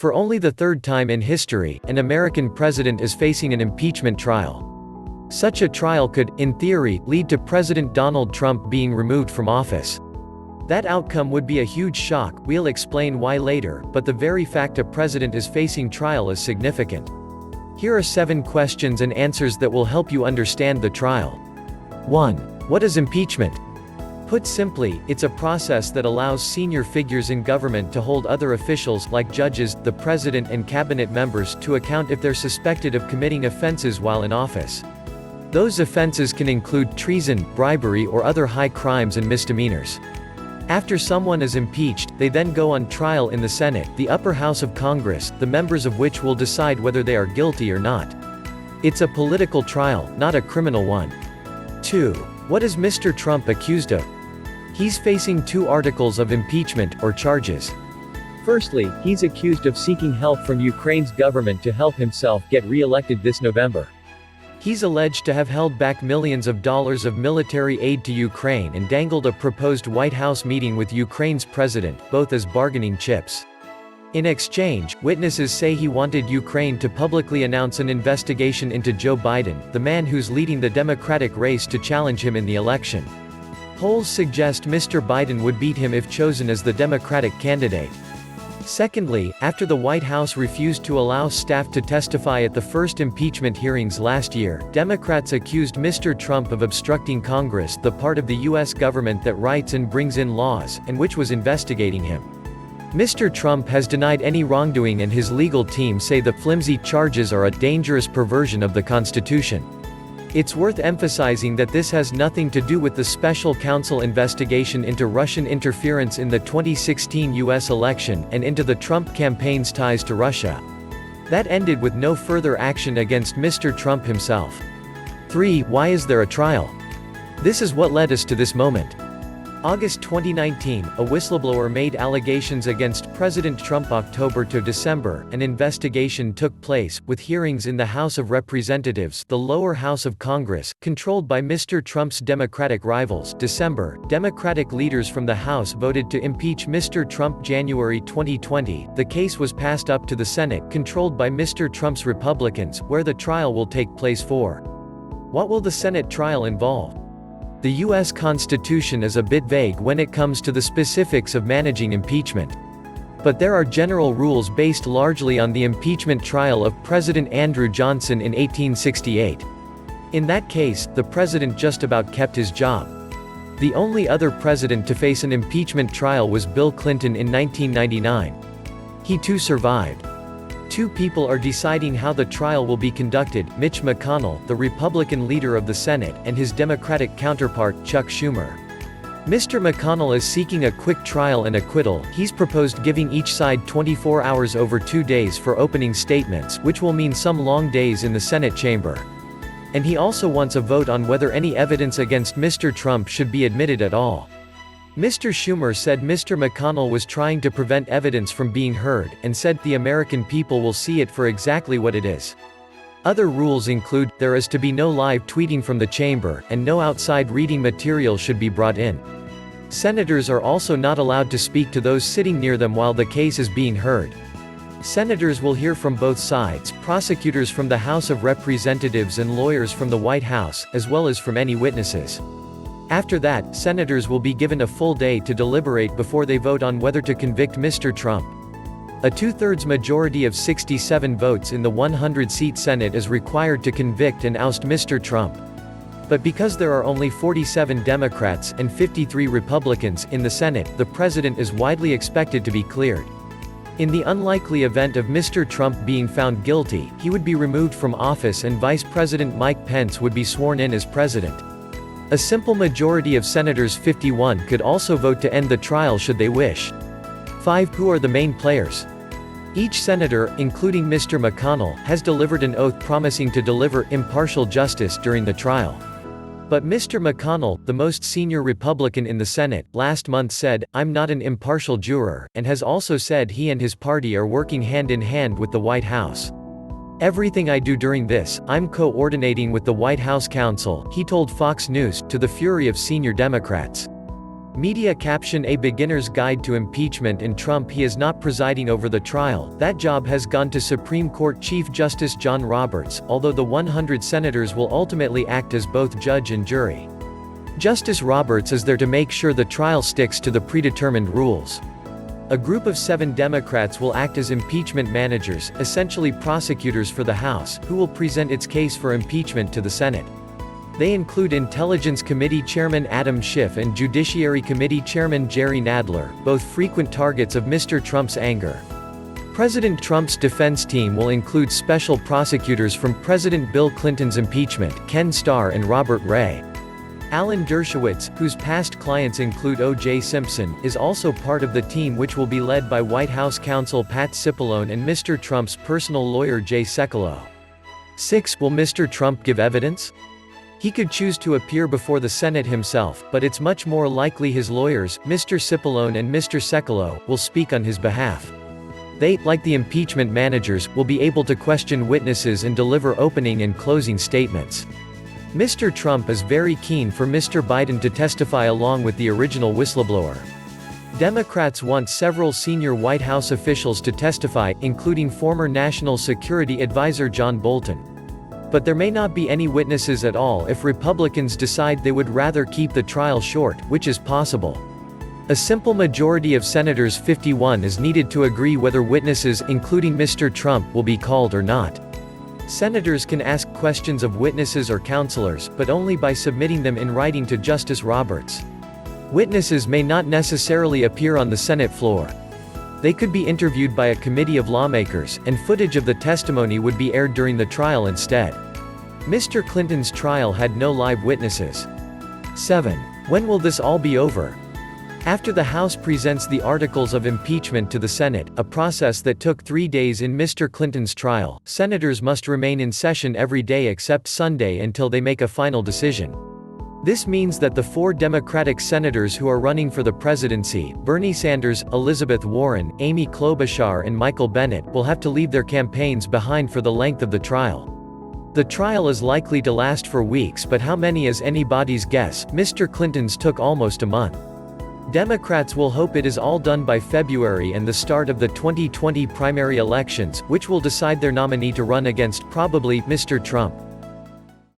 For only the third time in history, an American president is facing an impeachment trial. Such a trial could, in theory, lead to President Donald Trump being removed from office. That outcome would be a huge shock, we'll explain why later, but the very fact a president is facing trial is significant. Here are 7 questions and answers that will help you understand the trial. 1. What is impeachment? Put simply, it's a process that allows senior figures in government to hold other officials, like judges, the president and cabinet members, to account if they're suspected of committing offenses while in office. Those offenses can include treason, bribery, or other high crimes and misdemeanors. After someone is impeached, they then go on trial in the Senate, the upper house of Congress, the members of which will decide whether they are guilty or not. It's a political trial, not a criminal one. 2. What is Mr. Trump accused of? He's facing 2 articles of impeachment, or charges. Firstly, he's accused of seeking help from Ukraine's government to help himself get re-elected this November. He's alleged to have held back millions of dollars of military aid to Ukraine and dangled a proposed White House meeting with Ukraine's president, both as bargaining chips. In exchange, witnesses say he wanted Ukraine to publicly announce an investigation into Joe Biden, the man who's leading the Democratic race to challenge him in the election. Polls suggest Mr. Biden would beat him if chosen as the Democratic candidate. Secondly, after the White House refused to allow staff to testify at the first impeachment hearings last year, Democrats accused Mr. Trump of obstructing Congress, the part of the U.S. government that writes and brings in laws, and which was investigating him. Mr. Trump has denied any wrongdoing, and his legal team say the flimsy charges are a dangerous perversion of the Constitution. It's worth emphasizing that this has nothing to do with the special counsel investigation into Russian interference in the 2016 U.S. election, and into the Trump campaign's ties to Russia. That ended with no further action against Mr. Trump himself. 3. Why is there a trial? This is what led us to this moment. August 2019, a whistleblower made allegations against President Trump. October to December, an investigation took place, with hearings in the House of Representatives, the lower house of Congress, controlled by Mr. Trump's Democratic rivals. December, Democratic leaders from the House voted to impeach Mr. Trump. January 2020, the case was passed up to the Senate, controlled by Mr. Trump's Republicans, where the trial will take place for. What will the Senate trial involve? The U.S. Constitution is a bit vague when it comes to the specifics of managing impeachment. But there are general rules based largely on the impeachment trial of President Andrew Johnson in 1868. In that case, the president just about kept his job. The only other president to face an impeachment trial was Bill Clinton in 1999. He too survived. 2 people are deciding how the trial will be conducted: Mitch McConnell, the Republican leader of the Senate, and his Democratic counterpart, Chuck Schumer. Mr. McConnell is seeking a quick trial and acquittal. He's proposed giving each side 24 hours over 2 days for opening statements, which will mean some long days in the Senate chamber. And he also wants a vote on whether any evidence against Mr. Trump should be admitted at all. Mr. Schumer said Mr. McConnell was trying to prevent evidence from being heard, and said the American people will see it for exactly what it is. Other rules include, there is to be no live tweeting from the chamber, and no outside reading material should be brought in. Senators are also not allowed to speak to those sitting near them while the case is being heard. Senators will hear from both sides, prosecutors from the House of Representatives and lawyers from the White House, as well as from any witnesses. After that, senators will be given a full day to deliberate before they vote on whether to convict Mr. Trump. A 2/3 majority of 67 votes in the 100-seat Senate is required to convict and oust Mr. Trump. But because there are only 47 Democrats and 53 Republicans in the Senate, the president is widely expected to be cleared. In the unlikely event of Mr. Trump being found guilty, he would be removed from office and Vice President Mike Pence would be sworn in as president. A simple majority of senators, 51, could also vote to end the trial should they wish. 5. Who are the main players? Each senator, including Mr. McConnell, has delivered an oath promising to deliver impartial justice during the trial. But Mr. McConnell, the most senior Republican in the Senate, last month said, "I'm not an impartial juror," and has also said he and his party are working hand in hand with the White House. "Everything I do during this, I'm coordinating with the White House counsel," he told Fox News, to the fury of senior Democrats. Media caption: A Beginner's Guide to Impeachment. In Trump, he is not presiding over the trial. That job has gone to Supreme Court Chief Justice John Roberts, although the 100 senators will ultimately act as both judge and jury. Justice Roberts is there to make sure the trial sticks to the predetermined rules. A group of 7 Democrats will act as impeachment managers, essentially prosecutors for the House, who will present its case for impeachment to the Senate. They include Intelligence Committee Chairman Adam Schiff and Judiciary Committee Chairman Jerry Nadler, both frequent targets of Mr. Trump's anger. President Trump's defense team will include special prosecutors from President Bill Clinton's impeachment, Ken Starr and Robert Ray. Alan Dershowitz, whose past clients include O.J. Simpson, is also part of the team, which will be led by White House counsel Pat Cipollone and Mr. Trump's personal lawyer Jay Sekulow. 6. Will Mr. Trump give evidence? He could choose to appear before the Senate himself, but it's much more likely his lawyers, Mr. Cipollone and Mr. Sekulow, will speak on his behalf. They, like the impeachment managers, will be able to question witnesses and deliver opening and closing statements. Mr. Trump is very keen for Mr. Biden to testify along with the original whistleblower. Democrats want several senior White House officials to testify, including former National Security Advisor John Bolton. But there may not be any witnesses at all if Republicans decide they would rather keep the trial short, which is possible. A simple majority of senators, 51, is needed to agree whether witnesses, including Mr. Trump, will be called or not. Senators can ask questions of witnesses or counselors, but only by submitting them in writing to Justice Roberts. Witnesses may not necessarily appear on the Senate floor. They could be interviewed by a committee of lawmakers, and footage of the testimony would be aired during the trial instead. Mr. Clinton's trial had no live witnesses. 7. When will this all be over? After the House presents the articles of impeachment to the Senate, a process that took 3 days in Mr. Clinton's trial, senators must remain in session every day except Sunday until they make a final decision. This means that the 4 Democratic senators who are running for the presidency, Bernie Sanders, Elizabeth Warren, Amy Klobuchar and Michael Bennet, will have to leave their campaigns behind for the length of the trial. The trial is likely to last for weeks, but how many is anybody's guess. Mr. Clinton's took almost a month. Democrats will hope it is all done by February and the start of the 2020 primary elections, which will decide their nominee to run against, probably, Mr. Trump.